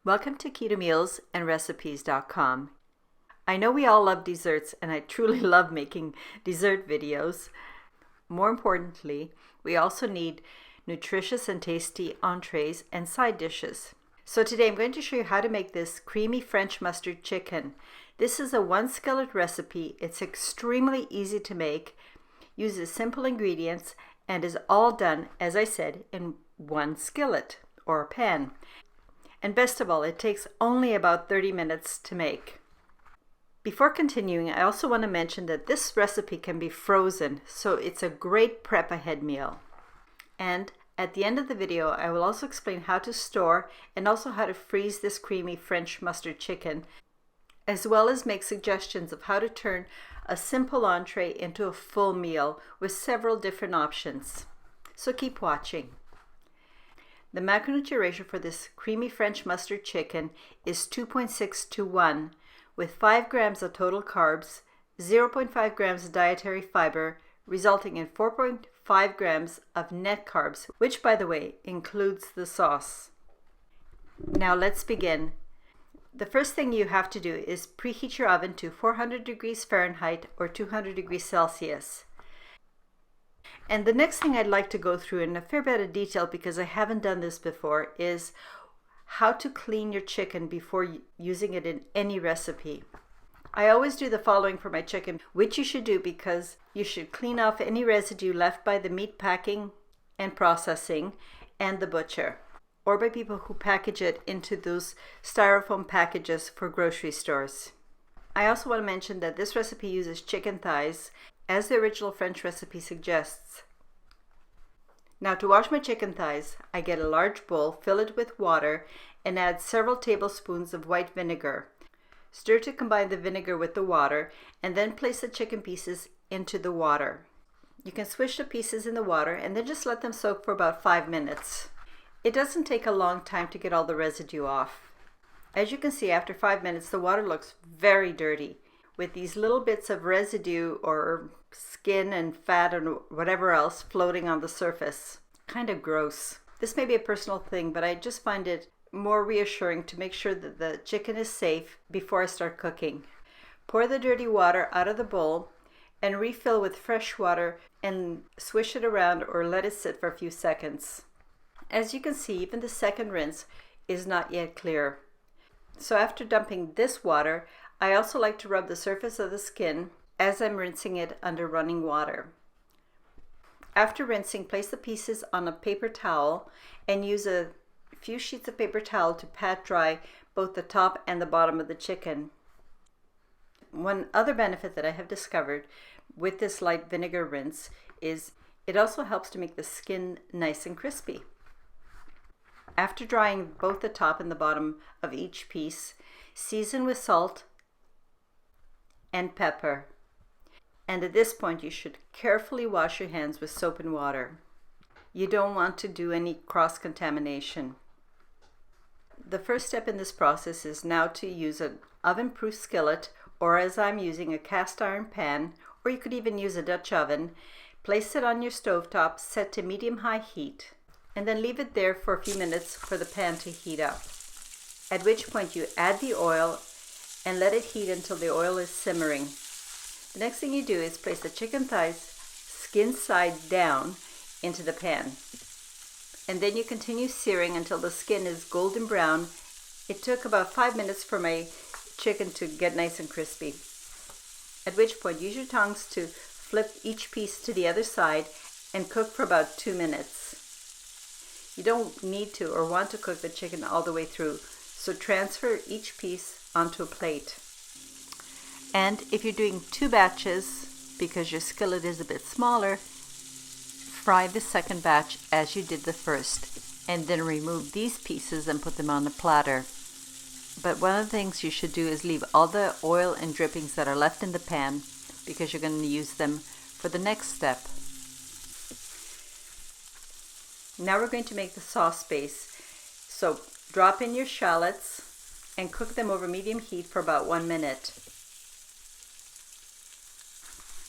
Welcome to Keto Meals and Recipes.com. I know we all love desserts, and I truly love making dessert videos. More importantly, we also need nutritious and tasty entrees and side dishes. So today I'm going to show you how to make this creamy French mustard chicken. This is a 1 skillet recipe. It's extremely easy to make, uses simple ingredients, and is all done, as I said, in 1 skillet or pan. And best of all, it takes only about 30 minutes to make. Before continuing, I also want to mention that this recipe can be frozen, so it's a great prep ahead meal. And at the end of the video, I will also explain how to store and also how to freeze this creamy French mustard chicken, as well as make suggestions of how to turn a simple entree into a full meal with several different options. So keep watching. The macronutrient ratio for this creamy French mustard chicken is 2.6 to 1, with 5 grams of total carbs, 0.5 grams of dietary fiber, resulting in 4.5 grams of net carbs, which, by the way, includes the sauce. Now let's begin. The first thing you have to do is preheat your oven to 400 degrees Fahrenheit or 200 degrees Celsius. And the next thing I'd like to go through in a fair bit of detail, because I haven't done this before, is how to clean your chicken before using it in any recipe. I always do the following for my chicken, which you should do because you should clean off any residue left by the meat packing and processing and the butcher, or by people who package it into those styrofoam packages for grocery stores. I also want to mention that this recipe uses chicken thighs, as the original French recipe suggests. Now, to wash my chicken thighs, I get a large bowl, fill it with water, and add several tablespoons of white vinegar. Stir to combine the vinegar with the water, and then place the chicken pieces into the water. You can swish the pieces in the water and then just let them soak for about 5 minutes. It doesn't take a long time to get all the residue off. As you can see, after 5 minutes, the water looks very dirty, with these little bits of residue or skin and fat and whatever else floating on the surface. Kind of gross. This may be a personal thing, but I just find it more reassuring to make sure that the chicken is safe before I start cooking. Pour the dirty water out of the bowl and refill with fresh water and swish it around or let it sit for a few seconds. As you can see, even the second rinse is not yet clear. So after dumping this water, I also like to rub the surface of the skin as I'm rinsing it under running water. After rinsing, place the pieces on a paper towel and use a few sheets of paper towel to pat dry both the top and the bottom of the chicken. One other benefit that I have discovered with this light vinegar rinse is it also helps to make the skin nice and crispy. After drying both the top and the bottom of each piece, season with salt and pepper. And at this point, you should carefully wash your hands with soap and water. You don't want to do any cross-contamination. The first step in this process is now to use an oven-proof skillet, or as I'm using, a cast iron pan, or you could even use a Dutch oven. Place it on your stovetop, set to medium-high heat, and then leave it there for a few minutes for the pan to heat up. At which point you add the oil and let it heat until the oil is simmering. The next thing you do is place the chicken thighs skin side down into the pan. And then you continue searing until the skin is golden brown. It took about 5 minutes for my chicken to get nice and crispy. At which point use your tongs to flip each piece to the other side and cook for about 2 minutes. You don't need to or want to cook the chicken all the way through, so transfer each piece onto a plate. And if you're doing 2 batches, because your skillet is a bit smaller, fry the second batch as you did the first, and then remove these pieces and put them on a platter. But one of the things you should do is leave all the oil and drippings that are left in the pan, because you're going to use them for the next step. Now we're going to make the sauce base. So drop in your shallots and cook them over medium heat for about 1 minute.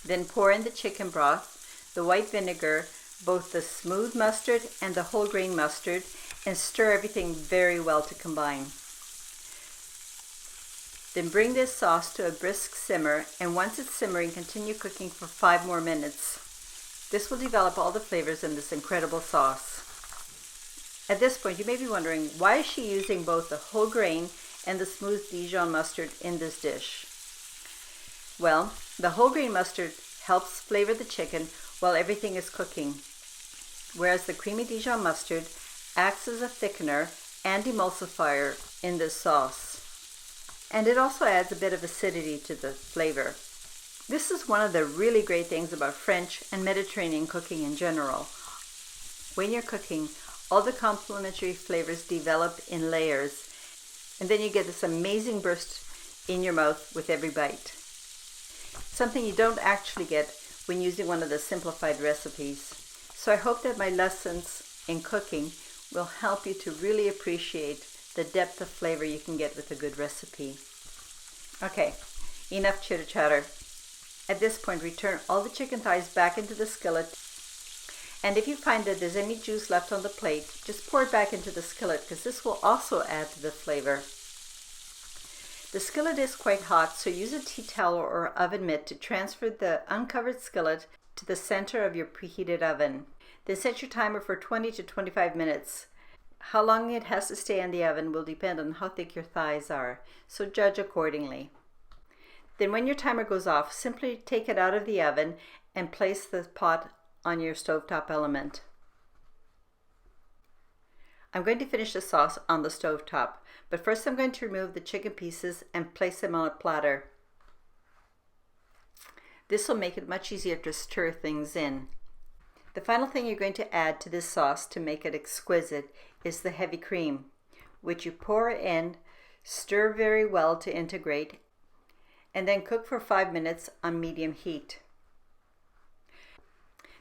Then pour in the chicken broth, the white vinegar, both the smooth mustard and the whole grain mustard, and stir everything very well to combine. Then bring this sauce to a brisk simmer, and once it's simmering, continue cooking for 5 more minutes. This will develop all the flavors in this incredible sauce. At this point, you may be wondering, why is she using both the whole grain and the smooth Dijon mustard in this dish? Well, the whole grain mustard helps flavor the chicken while everything is cooking, whereas the creamy Dijon mustard acts as a thickener and emulsifier in this sauce. And it also adds a bit of acidity to the flavor. This is one of the really great things about French and Mediterranean cooking in general. When you're cooking, all the complementary flavors develop in layers, and then you get this amazing burst in your mouth with every bite. Something you don't actually get when using one of the simplified recipes. So I hope that my lessons in cooking will help you to really appreciate the depth of flavor you can get with a good recipe. Okay, enough chitter chatter. At this point, return all the chicken thighs back into the skillet, and if you find that there's any juice left on the plate, just pour it back into the skillet, because this will also add to the flavor. The skillet is quite hot, so use a tea towel or oven mitt to transfer the uncovered skillet to the center of your preheated oven. Then set your timer for 20 to 25 minutes. How long it has to stay in the oven will depend on how thick your thighs are, so judge accordingly. Then when your timer goes off, simply take it out of the oven and place the pot on your stovetop element. I'm going to finish the sauce on the stovetop, but first I'm going to remove the chicken pieces and place them on a platter. This will make it much easier to stir things in. The final thing you're going to add to this sauce to make it exquisite is the heavy cream, which you pour in, stir very well to integrate, and then cook for 5 minutes on medium heat.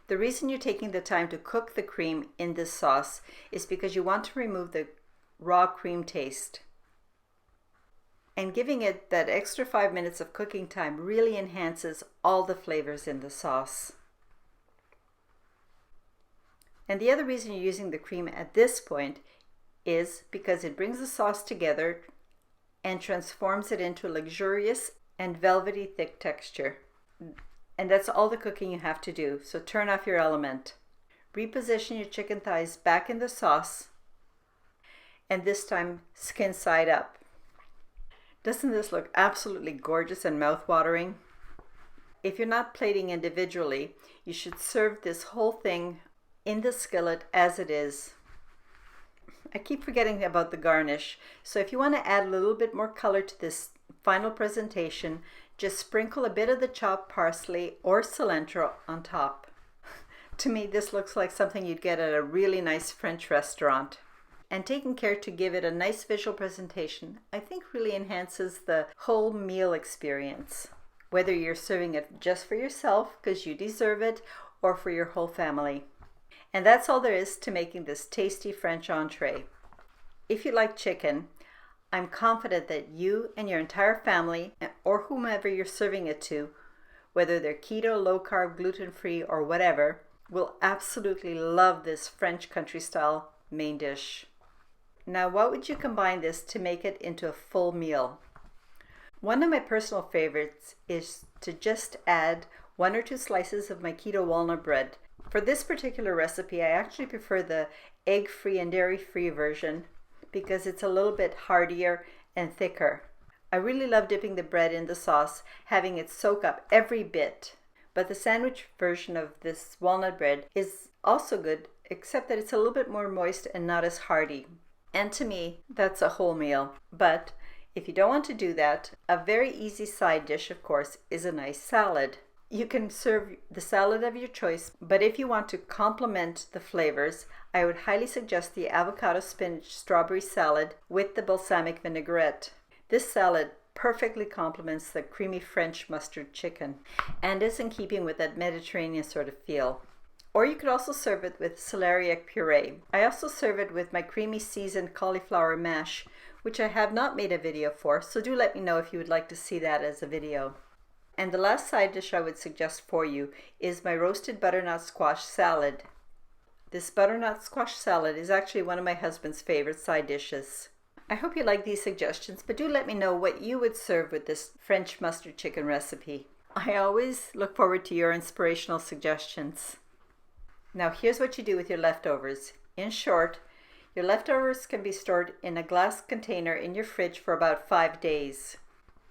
The reason you're taking the time to cook the cream in this sauce is because you want to remove the raw cream taste. And giving it that extra 5 minutes of cooking time really enhances all the flavors in the sauce. And the other reason you're using the cream at this point is because it brings the sauce together and transforms it into a luxurious and velvety thick texture. And that's all the cooking you have to do, so turn off your element. Reposition your chicken thighs back in the sauce, and this time skin side up. Doesn't this look absolutely gorgeous and mouth-watering? If you're not plating individually, you should serve this whole thing in the skillet as it is. I keep forgetting about the garnish, so if you want to add a little bit more color to this final presentation, just sprinkle a bit of the chopped parsley or cilantro on top. To me, this looks like something you'd get at a really nice French restaurant. And taking care to give it a nice visual presentation, I think really enhances the whole meal experience, whether you're serving it just for yourself because you deserve it, or for your whole family. And that's all there is to making this tasty French entree. If you like chicken, I'm confident that you and your entire family, or whomever you're serving it to, whether they're keto, low carb, gluten-free, or whatever, will absolutely love this French country-style main dish. Now, what would you combine this to make it into a full meal? One of my personal favorites is to just add 1 or 2 slices of my keto walnut bread. For this particular recipe, I actually prefer the egg-free and dairy-free version because it's a little bit heartier and thicker. I really love dipping the bread in the sauce, having it soak up every bit. But the sandwich version of this walnut bread is also good, except that it's a little bit more moist and not as hearty. And to me, that's a whole meal. But if you don't want to do that, a very easy side dish, of course, is a nice salad. You can serve the salad of your choice, but if you want to complement the flavors, I would highly suggest the avocado spinach strawberry salad with the balsamic vinaigrette. This salad perfectly complements the creamy French mustard chicken and is in keeping with that Mediterranean sort of feel. Or you could also serve it with celeriac puree. I also serve it with my creamy seasoned cauliflower mash, which I have not made a video for, so do let me know if you would like to see that as a video. And the last side dish I would suggest for you is my roasted butternut squash salad. This butternut squash salad is actually one of my husband's favorite side dishes. I hope you like these suggestions, but do let me know what you would serve with this French mustard chicken recipe. I always look forward to your inspirational suggestions. Now here's what you do with your leftovers. In short, your leftovers can be stored in a glass container in your fridge for about 5 days.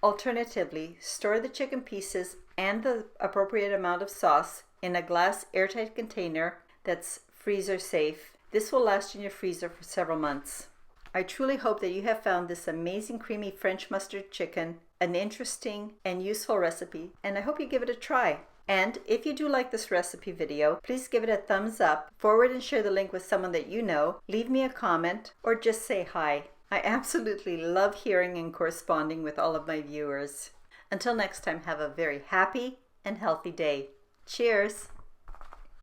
Alternatively, store the chicken pieces and the appropriate amount of sauce in a glass airtight container that's freezer safe. This will last in your freezer for several months. I truly hope that you have found this amazing creamy French mustard chicken an interesting and useful recipe, and I hope you give it a try. And if you do like this recipe video, please give it a thumbs up, forward and share the link with someone that you know, leave me a comment, or just say hi. I absolutely love hearing and corresponding with all of my viewers. Until next time, have a very happy and healthy day. Cheers!